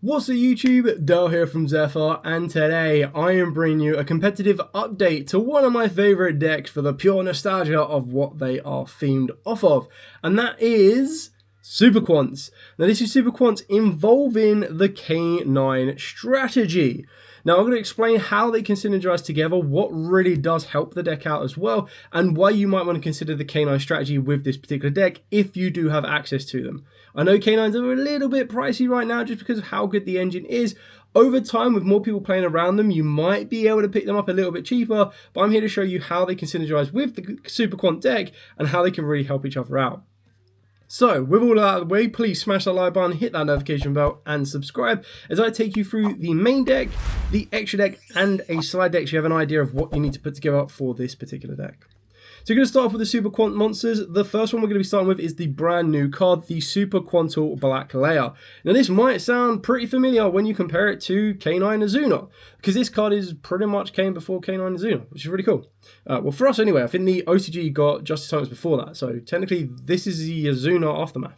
What's up YouTube, Dale here from Zephyr, and today I am bringing you a competitive update to one of my favourite decks for the pure nostalgia of what they are themed off of, and that is Super Quants. Now this is Super Quants involving the K9 strategy. Now I'm going to explain how they can synergize together, what really does help the deck out as well, and why you might want to consider the K9 strategy with this particular deck if you do have access to them. I know K9s are a little bit pricey right now just because of how good the engine is. Over time, with more people playing around them, you might be able to pick them up a little bit cheaper, but I'm here to show you how they can synergize with the Super Quant deck and how they can really help each other out. So, with all that out of the way, please smash that like button, hit that notification bell, and subscribe as I take you through the main deck, the extra deck, and a slide deck so you have an idea of what you need to put together for this particular deck. So we're going to start off with the Super Quant monsters. The first one we're going to be starting with is the brand new card, the Super Quantal Black Layer. Now this might sound pretty familiar when you compare it to K9 Azuna, because this card is pretty much came before K9 Azuna, which is really cool. Well, for us anyway, I think the OCG got Justice Summons before that, so technically this is the Azuna aftermath.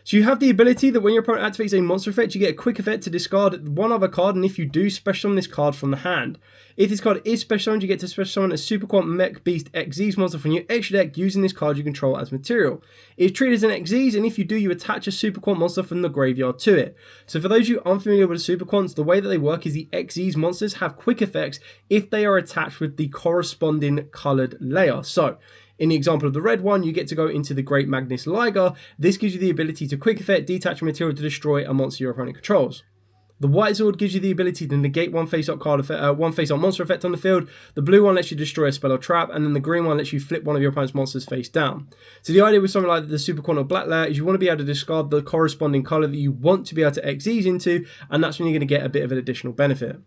So you have the ability that when your opponent activates a monster effect, you get a quick effect to discard one other card, and if you do, special summon this card from the hand. If this card is special summoned, you get to special summon a Super Quant Mech Beast Xyz monster from your extra deck using this card you control as material. It's treated as an Xyz, and if you do, you attach a Super Quant monster from the graveyard to it. So for those of you unfamiliar with Super Quants, the way that they work is the Xyz monsters have quick effects if they are attached with the corresponding coloured layer. So in the example of the red one, you get to go into the Great Magnus Liger. This gives you the ability to quick effect, detach a material to destroy a monster your opponent controls. The white sword gives you the ability to negate one face-up monster effect on the field. The blue one lets you destroy a spell or trap, and then the green one lets you flip one of your opponent's monsters face down. So the idea with something like the Super Quantal Black Layer is you want to be able to discard the corresponding colour that you want to be able to Xyz into, and that's when you're going to get a bit of an additional benefit.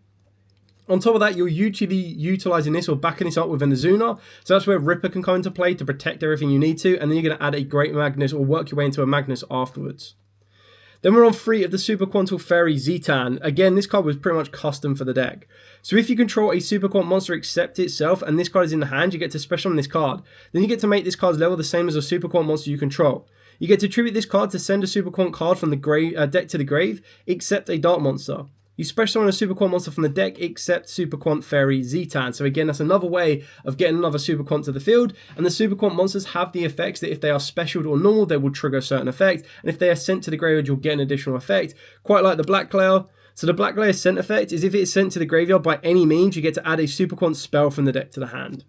On top of that, you're usually utilising this or backing this up with an Azuna, so that's where Ripper can come into play to protect everything you need to, and then you're going to add a Great Magnus or work your way into a Magnus afterwards. Then we're on 3 of the Super Quantal Fairy Zetan. Again, this card was pretty much custom for the deck. So if you control a Super Quant monster except itself, and this card is in the hand, you get to special summon this card. Then you get to make this card's level the same as a Super Quant monster you control. You get to tribute this card to send a Super Quant card from the deck to the grave, except a Dark monster. You special summon a Super Quant monster from the deck except Super Quant Fairy Zetan. So again, that's another way of getting another Super Quant to the field. And the Super Quant monsters have the effects that if they are specialed or normal, they will trigger a certain effect. And if they are sent to the graveyard, you'll get an additional effect. Quite like the Black Layer. So the Black Layer sent effect is if it is sent to the graveyard by any means, you get to add a Super Quant spell from the deck to the hand.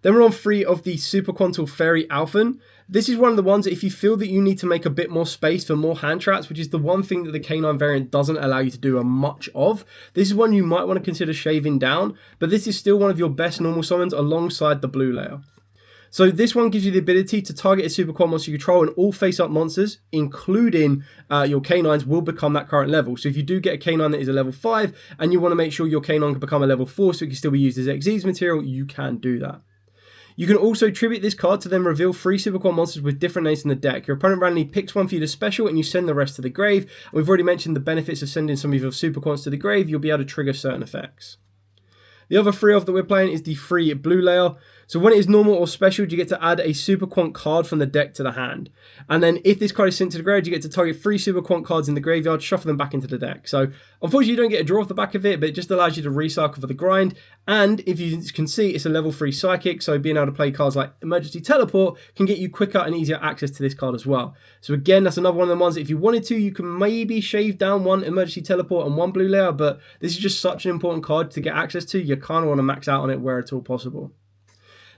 Then we're on 3 of the Super Quantal Fairy Alphen. This is one of the ones that if you feel that you need to make a bit more space for more hand traps, which is the one thing that the K9 variant doesn't allow you to do a much of, this is one you might want to consider shaving down, but this is still one of your best normal summons alongside the blue layer. So this one gives you the ability to target a Super Quant monster you control, and all face-up monsters, including your K9s, will become that current level. So if you do get a K9 that is a level 5, and you want to make sure your K9 can become a level 4 so it can still be used as Xyz material, you can do that. You can also tribute this card to then reveal 3 Super Quant monsters with different names in the deck. Your opponent randomly picks one for you to special, and you send the rest to the grave. And we've already mentioned the benefits of sending some of your Super Quants to the grave. You'll be able to trigger certain effects. The other 3 of that we're playing is the 3 blue layer. So when it is normal or special, you get to add a Super Quant card from the deck to the hand. And then if this card is sent to the graveyard, you get to target 3 Super Quant cards in the graveyard, shuffle them back into the deck. So unfortunately, you don't get a draw off the back of it, but it just allows you to recycle for the grind. And if you can see, it's a level 3 Psychic, so being able to play cards like Emergency Teleport can get you quicker and easier access to this card as well. So again, that's another one of the ones that if you wanted to, you can maybe shave down 1 Emergency Teleport and 1 blue layer, but this is just such an important card to get access to, you kind of want to max out on it where at all possible.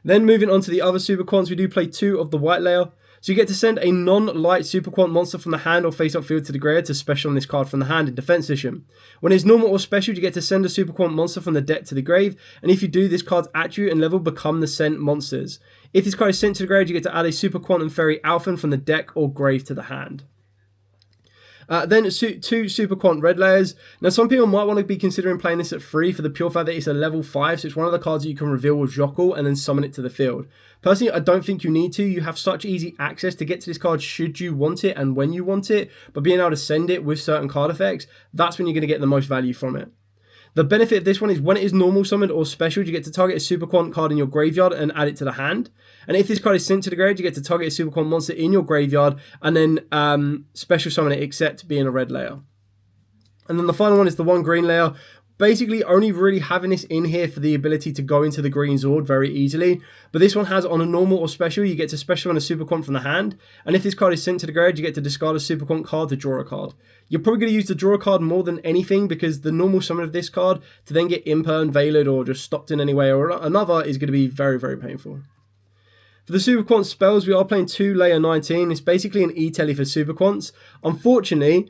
Then moving on to the other Super Quants, we do play 2 of the white layer. So you get to send a non-light Super Quant monster from the hand or face-up field to the graveyard to special on this card from the hand in defense position. When it's normal or special, you get to send a Super Quant monster from the deck to the grave, and if you do, this card's attribute and level become the sent monsters. If this card is sent to the grave, you get to add a Super Quantum Fairy Alphen from the deck or grave to the hand. Then 2 Super Quant red layers. Now some people might want to be considering playing this at 3 for the pure fact that it's a level 5, so it's one of the cards that you can reveal with Yugioh and then summon it to the field. Personally, I don't think you need to. You have such easy access to get to this card should you want it and when you want it, but being able to send it with certain card effects, that's when you're going to get the most value from it. The benefit of this one is when it is normal summoned or special, you get to target a Super Quant card in your graveyard and add it to the hand. And if this card is sent to the graveyard, you get to target a Super Quant monster in your graveyard and then special summon it except being a red layer. And then the final one is the one green layer. Basically only really having this in here for the ability to go into the green Zord very easily. But this one has on a normal or special, you get to special on a Super Quant from the hand. And if this card is sent to the graveyard, you get to discard a Super Quant card to draw a card. You're probably going to use the draw card more than anything because the normal summon of this card to then get impermed, veiled, or just stopped in any way or another is going to be very, very painful. For the Super Quant spells, we are playing 2 layer 19. It's basically an E-Telly for Super Quants. Unfortunately,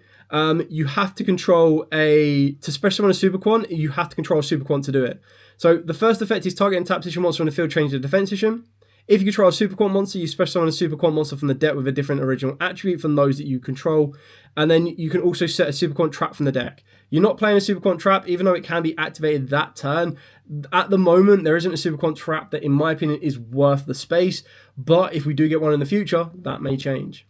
you have to control to special summon a Super Quant, you have to control a Super Quant to do it. So the first effect is target and tap position monster on the field change to defense position. If you control a Super Quant monster, you special summon a Super Quant monster from the deck with a different original attribute from those that you control. And then you can also set a Super Quant trap from the deck. You're not playing a Super Quant trap, even though it can be activated that turn. At the moment, there isn't a Super Quant trap that, in my opinion, is worth the space. But if we do get one in the future, that may change.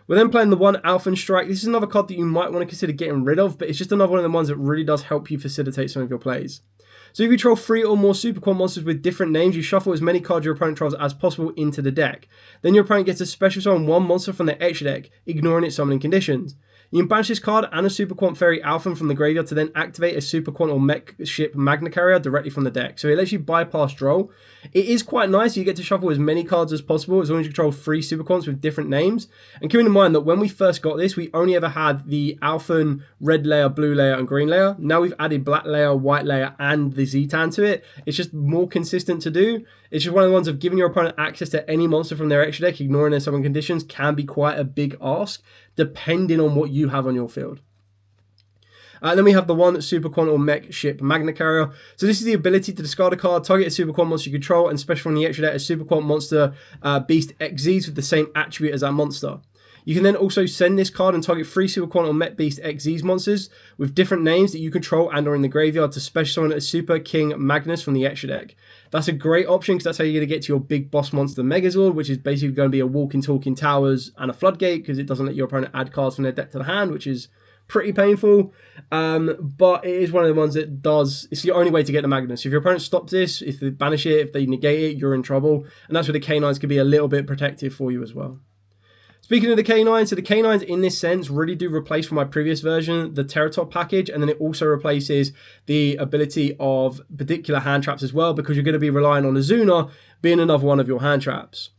We're then playing the one Alphen Strike. This is another card that you might want to consider getting rid of, but it's just another one of the ones that really does help you facilitate some of your plays. So if you control 3 or more Super Quant monsters with different names, you shuffle as many cards your opponent controls as possible into the deck. Then your opponent gets a special summon one monster from their extra deck, ignoring its summoning conditions. You can banish this card and a Super Quant Fairy Alphen from the graveyard to then activate a Super Quant or Mech Ship Magna Carrier directly from the deck. So it lets you bypass draw. It is quite nice. You get to shuffle as many cards as possible as long as you control 3 Super Quants with different names. And keeping in mind that when we first got this, we only ever had the Alphen red layer, blue layer, and green layer. Now we've added black layer, white layer, and the Zetan to it. It's just more consistent to do. It's just one of the ones of giving your opponent access to any monster from their extra deck, ignoring their summon conditions, can be quite a big ask, depending on what you have on your field. Then we have the one Super Quant or Mech Ship Magna Carrier. So this is the ability to discard a card, target a Super Quant monster you control, and special from the extra deck a Super Quant monster Beast XZs with the same attribute as that monster. You can then also send this card and target 3 Super Quant or Met Beast XZs monsters with different names that you control and are in the graveyard to special summon a Super King Magnus from the extra deck. That's a great option because that's how you're going to get to your big boss monster Megazord, which is basically going to be a walking, talking towers and a floodgate because it doesn't let your opponent add cards from their deck to the hand, which is pretty painful. But it is one of the ones that does, it's the only way to get the Magnus. If your opponent stops this, if they banish it, if they negate it, you're in trouble. And that's where the K9s can be a little bit protective for you as well. Speaking of the K9s, so the K9s in this sense really do replace from my previous version the Teratop package, and then it also replaces the ability of particular hand traps as well, because you're going to be relying on Azuna being another one of your hand traps.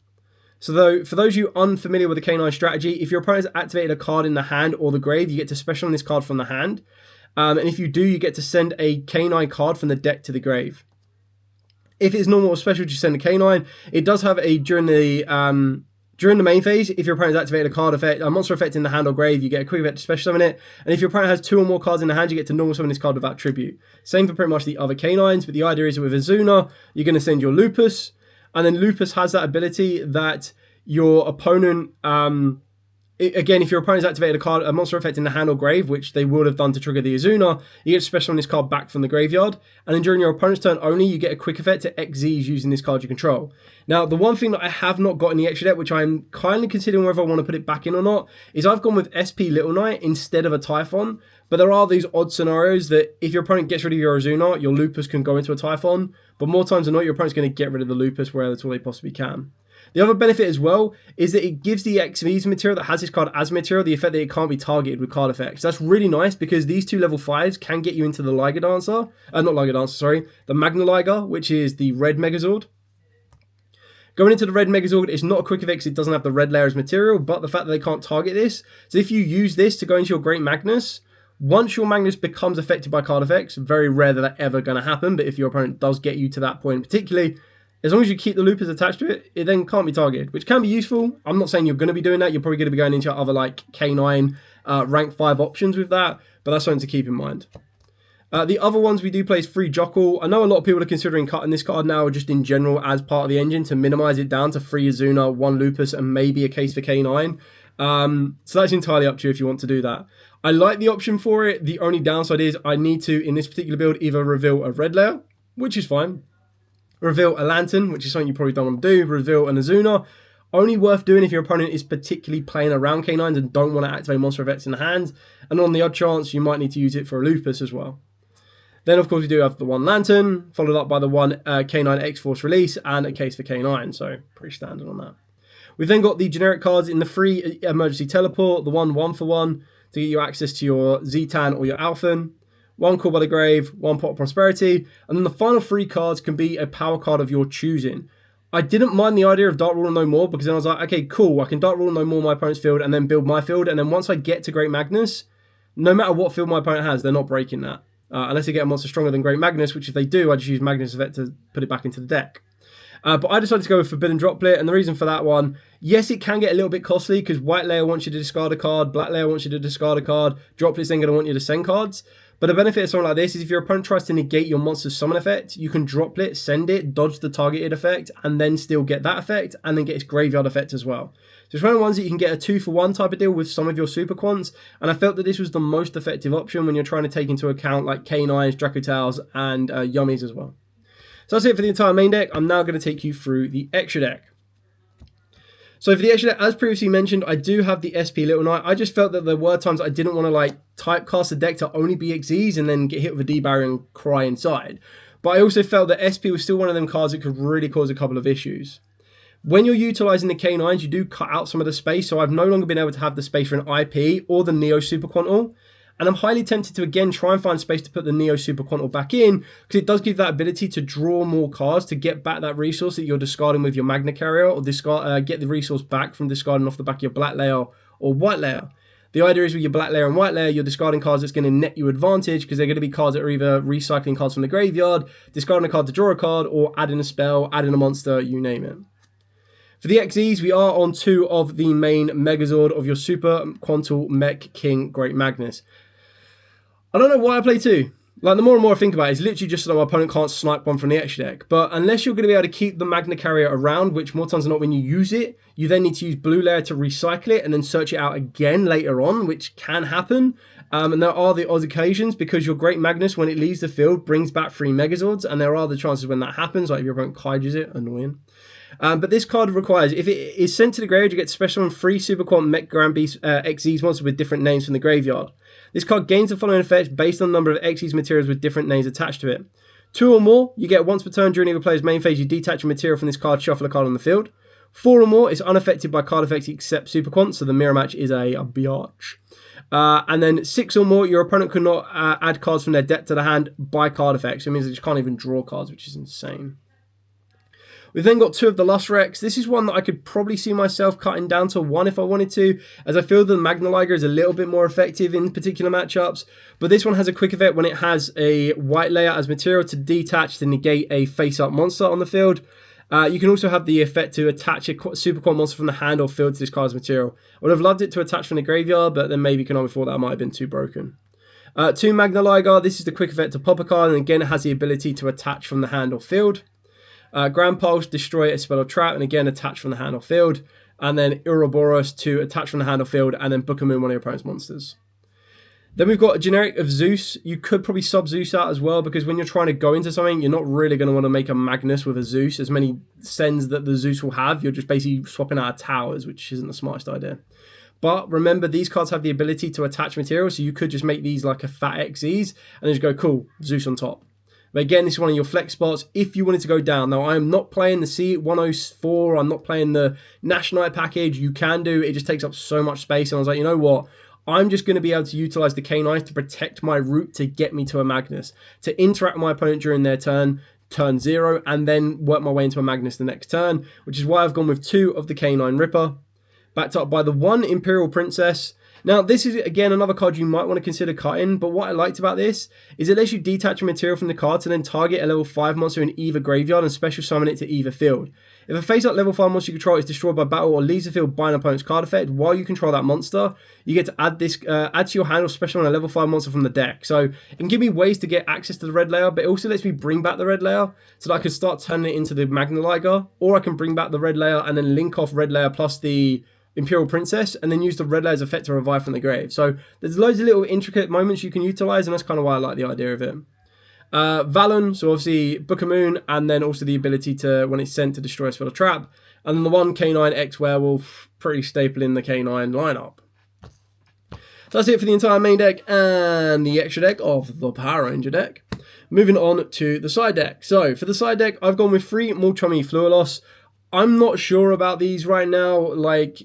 So for those of you unfamiliar with the K9 strategy, if your opponent has activated a card in the hand or the grave, you get to special on this card from the hand. And if you do, you get to send a K9 card from the deck to the grave. If it's normal or special to send a K9, it does have a during the main phase, if your opponent has activated a card effect, a monster effect in the hand or grave, you get a quick effect to special summon it. And if your opponent has 2 or more cards in the hand, you get to normal summon this card without tribute. Same for pretty much the other K9s, but the idea is that with Azuna, you're going to send your Lupus, and then Lupus has that ability that your opponent, again, if your opponent's activated a monster effect in the hand or grave, which they would have done to trigger the Azuna, you get special on this card back from the graveyard. And then during your opponent's turn only, you get a quick effect to XZs using this card you control. Now, the one thing that I have not got in the extra deck, which I'm kindly considering whether I want to put it back in or not, is I've gone with SP Little Knight instead of a Typhon. But there are these odd scenarios that if your opponent gets rid of your Azuna, your Lupus can go into a Typhon. But more times than not, your opponent's going to get rid of the Lupus where that's all they possibly can. The other benefit as well is that it gives the XV's material that has this card as material the effect that it can't be targeted with card effects. That's really nice because these 2 level 5s can get you into the Liger Dancer. The Magna Liger, which is the red Megazord. Going into the red Megazord, it's not a quick effect because it doesn't have the red layer as material, but the fact that they can't target this. So if you use this to go into your Great Magnus, once your Magnus becomes affected by card effects, very rare that ever going to happen, but if your opponent does get you to that point particularly, as long as you keep the Lupus attached to it, it then can't be targeted, which can be useful. I'm not saying you're going to be doing that. You're probably going to be going into other like K9 rank 5 options with that, but that's something to keep in mind. The other ones we do play is Free Jockle. I know a lot of people are considering cutting this card now just in general as part of the engine to minimize it down to 3 Azuna, 1 Lupus, and maybe a case for K9. So that's entirely up to you if you want to do that. I like the option for it. The only downside is I need to, in this particular build, either reveal a red layer, which is fine, reveal a Lantern, which is something you probably don't want to do, reveal an Azuna. Only worth doing if your opponent is particularly playing around K9s and don't want to activate monster effects in the hand. And on the odd chance, you might need to use it for a Lupus as well. Then, of course, we do have the 1 Lantern, followed up by the 1 K9 X-Force release and a case for K9. So, pretty standard on that. We've then got the generic cards in the free emergency teleport, the 1 1-for-1, to get you access to your Zetan or your Alphen, 1 Call by the Grave, 1 Pot of Prosperity, and then the final 3 cards can be a power card of your choosing. I didn't mind the idea of Dark Rule No More because then I was like, okay, cool, I can Dark Rule No More my opponent's field and then build my field, and then once I get to Great Magnus, no matter what field my opponent has, they're not breaking that. Unless they get a monster stronger than Great Magnus, which if they do, I just use Magnus effect to put it back into the deck. But I decided to go with Forbidden Droplet, and the reason for that one, yes, it can get a little bit costly because White Layer wants you to discard a card, Black Layer wants you to discard a card, Droplet's then going to want you to send cards. But the benefit of something like this is if your opponent tries to negate your monster's summon effect, you can Droplet, send it, dodge the targeted effect, and then still get that effect, and then get its graveyard effect as well. So it's one of the ones that you can get a 2-for-1 type of deal with some of your Super Quants, and I felt that this was the most effective option when you're trying to take into account like K9s, Dracotales, and Yummies as well. So that's it for the entire main deck. I'm now going to take you through the extra deck. So for the extra deck, as previously mentioned, I do have the SP Little Knight. I just felt that there were times I didn't want to like typecast a deck to only be XEs and then get hit with a D-barrier and cry inside. But I also felt that SP was still one of them cards that could really cause a couple of issues. When you're utilizing the K9s, you do cut out some of the space, so I've no longer been able to have the space for an IP or the Neo Super Quantal. And I'm highly tempted to again try and find space to put the Neo Super Quantal back in, because it does give that ability to draw more cards to get back that resource that you're discarding with your Magna Carrier, or get the resource back from discarding off the back of your Black Layer or White Layer. The idea is with your Black Layer and White Layer, you're discarding cards that's going to net you advantage, because they're going to be cards that are either recycling cards from the graveyard, discarding a card to draw a card, or adding a spell, adding a monster, you name it. For the XEs, we are on 2 of the main Megazord of your Super Quantal Mech King Great Magnus. I don't know why I play 2. Like, the more and more I think about it, it's literally just so that my opponent can't snipe one from the extra deck. But unless you're going to be able to keep the Magna Carrier around, which more times than not when you use it, you then need to use Blue Layer to recycle it and then search it out again later on, which can happen. And there are the odd occasions, because your Great Magnus, when it leaves the field, brings back 3 Megazords, and there are the chances when that happens, like if your opponent Kaijus it, annoying. But this card requires, if it is sent to the graveyard, you get special and 3 Super Quant Mech Grand Beast XEs monsters with different names from the graveyard. This card gains the following effects based on the number of XEs materials with different names attached to it. 2 or more, you get once per turn during either player's main phase, you detach a material from this card, shuffle a card on the field. 4 or more, it's unaffected by card effects except Super Quant, so the mirror match is a biatch. And then 6 or more, your opponent could not add cards from their deck to the hand by card effects. So it means they just can't even draw cards, which is insane. We've then got 2 of the Lust Rex. This is one that I could probably see myself cutting down to 1 if I wanted to, as I feel the Magna Liger is a little bit more effective in particular matchups. But this one has a quick effect when it has a White Layer as material to detach to negate a face-up monster on the field. You can also have the effect to attach a Super Quant monster from the hand or field to this card's material. I would have loved it to attach from the graveyard, but then maybe Konami thought that might have been too broken. 2 Magna Liger. This is the quick effect to pop a card, and again it has the ability to attach from the hand or field. Grand Pulse, destroy a spell or trap, and again attach from the hand or field. And then Ouroboros to attach from the hand or field, and then Book of Moon, one of your opponent's monsters. Then we've got a generic of Zeus. You could probably sub Zeus out as well, because when you're trying to go into something, you're not really going to want to make a Magnus with a Zeus. As many sends that the Zeus will have, you're just basically swapping out towers, which isn't the smartest idea. But remember, these cards have the ability to attach material, so you could just make these like a fat XEs, and then just go, cool, Zeus on top. But again, this is one of your flex spots if you wanted to go down. Now, I am not playing the C104. I'm not playing the National Night package. You can do. It just takes up so much space. And I was like, you know what? I'm just going to be able to utilize the K9s to protect my route to get me to a Magnus, to interact with my opponent during their turn 0, and then work my way into a Magnus the next turn, which is why I've gone with 2 of the K9 Ripper, backed up by the 1 Imperial Princess. Now, this is, again, another card you might want to consider cutting, but what I liked about this is it lets you detach a material from the card to then target a level 5 monster in either graveyard and special summon it to either field. If a face-up level 5 monster you control is destroyed by battle or leaves the field by an opponent's card effect while you control that monster, you get to add this add to your hand or special on a level 5 monster from the deck. So it can give me ways to get access to the red layer, but it also lets me bring back the red layer so that I can start turning it into the Magna Liger, or I can bring back the red layer and then link off red layer plus the Imperial Princess, and then use the red layer's effect to revive from the grave. So there's loads of little intricate moments you can utilize, and that's kind of why I like the idea of it. Valen, so obviously Book of Moon, and then also the ability to, when it's sent, to destroy a spell or trap. And then the 1 K9 X Werewolf, pretty staple in the K9 lineup. So that's it for the entire main deck and the extra deck of the Power Ranger deck. Moving on to the side deck. So for the side deck, I've gone with 3 Mulchummy Fluolos. I'm not sure about these right now. Like,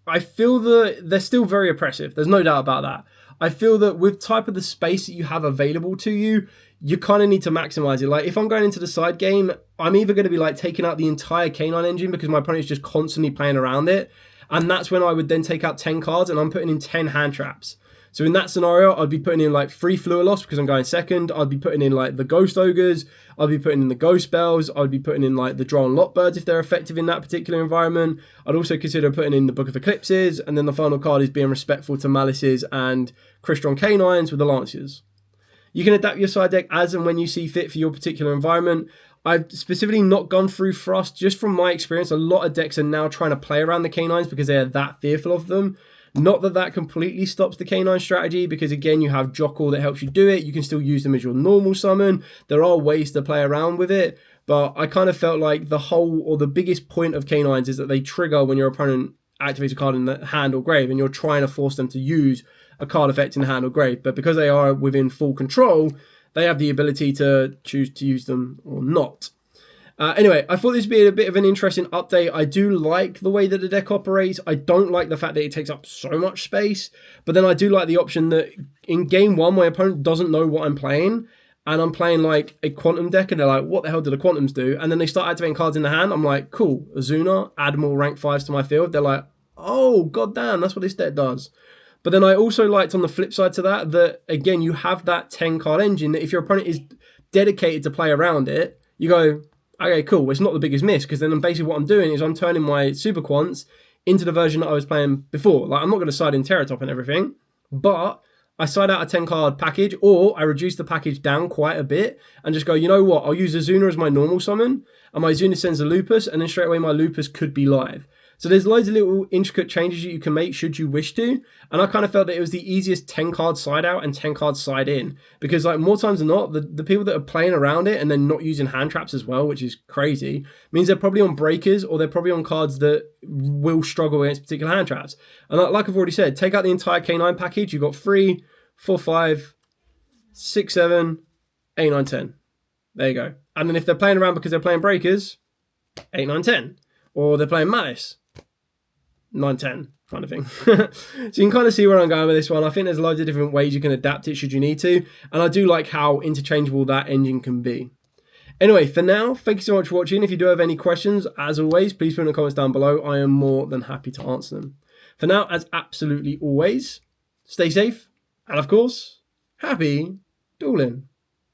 I feel that they're still very oppressive. There's no doubt about that. I feel that with type of the space that you have available to you, you kind of need to maximize it. Like if I'm going into the side game, I'm either going to be like taking out the entire canine engine because my opponent is just constantly playing around it. And that's when I would then take out 10 cards and I'm putting in 10 hand traps. So in that scenario, I'd be putting in like 3 Fluid Loss because I'm going second. I'd be putting in like the Ghost Ogres. I'd be putting in the Ghost Spells. I'd be putting in like the Drone Lot Birds if they're effective in that particular environment. I'd also consider putting in the Book of Eclipses. And then the final card is being respectful to Malices and Crystron Canines with the Lanciers. You can adapt your side deck as and when you see fit for your particular environment. I've specifically not gone through Frost. Just from my experience, a lot of decks are now trying to play around the canines because they are that fearful of them. Not that that completely stops the canine strategy, because again, you have Jockle that helps you do it. You can still use them as your normal summon. There are ways to play around with it, but I kind of felt like the whole, or the biggest point of canines is that they trigger when your opponent activates a card in the hand or grave, and you're trying to force them to use a card effect in the hand or grave. But because they are within full control, they have the ability to choose to use them or not. Anyway, I thought this would be a bit of an interesting update. I do like the way that the deck operates. I don't like the fact that it takes up so much space, but then I do like the option that in game one, my opponent doesn't know what I'm playing, and I'm playing like a Quantum deck, and they're like, what the hell do the Quantums do? And then they start activating cards in the hand. I'm like, cool, Azuna, add more rank 5s to my field. They're like, oh, goddamn, that's what this deck does. But then I also liked on the flip side to that, that again, you have that 10 card engine that if your opponent is dedicated to play around it, you go, okay, cool, it's not the biggest miss, because then basically what I'm doing is I'm turning my Super Quants into the version that I was playing before. Like, I'm not going to side in Terratop and everything, but I side out a 10 card package, or I reduce the package down quite a bit and just go, you know what, I'll use Azuna as my normal summon, and my Azuna sends a Lupus, and then straight away my Lupus could be live. So there's loads of little intricate changes that you can make should you wish to. And I kind of felt that it was the easiest 10 card side out and 10 card side in. Because like more times than not, the people that are playing around it and then not using hand traps as well, which is crazy, means they're probably on breakers, or they're probably on cards that will struggle against particular hand traps. And like I've already said, take out the entire K9 package. You've got 3, 4, 5, 6, 7, 8, 9, 10. There you go. And then if they're playing around because they're playing breakers, 8, 9, 10. Or they're playing Malice, 9, 10 kind of thing. So you can kind of see where I'm going with this one. I think there's loads of different ways you can adapt it should you need to. And I do like how interchangeable that engine can be. Anyway, for now, thank you so much for watching. If you do have any questions, as always, please put in the comments down below. I am more than happy to answer them. For now, as absolutely always, stay safe. And of course, happy dueling.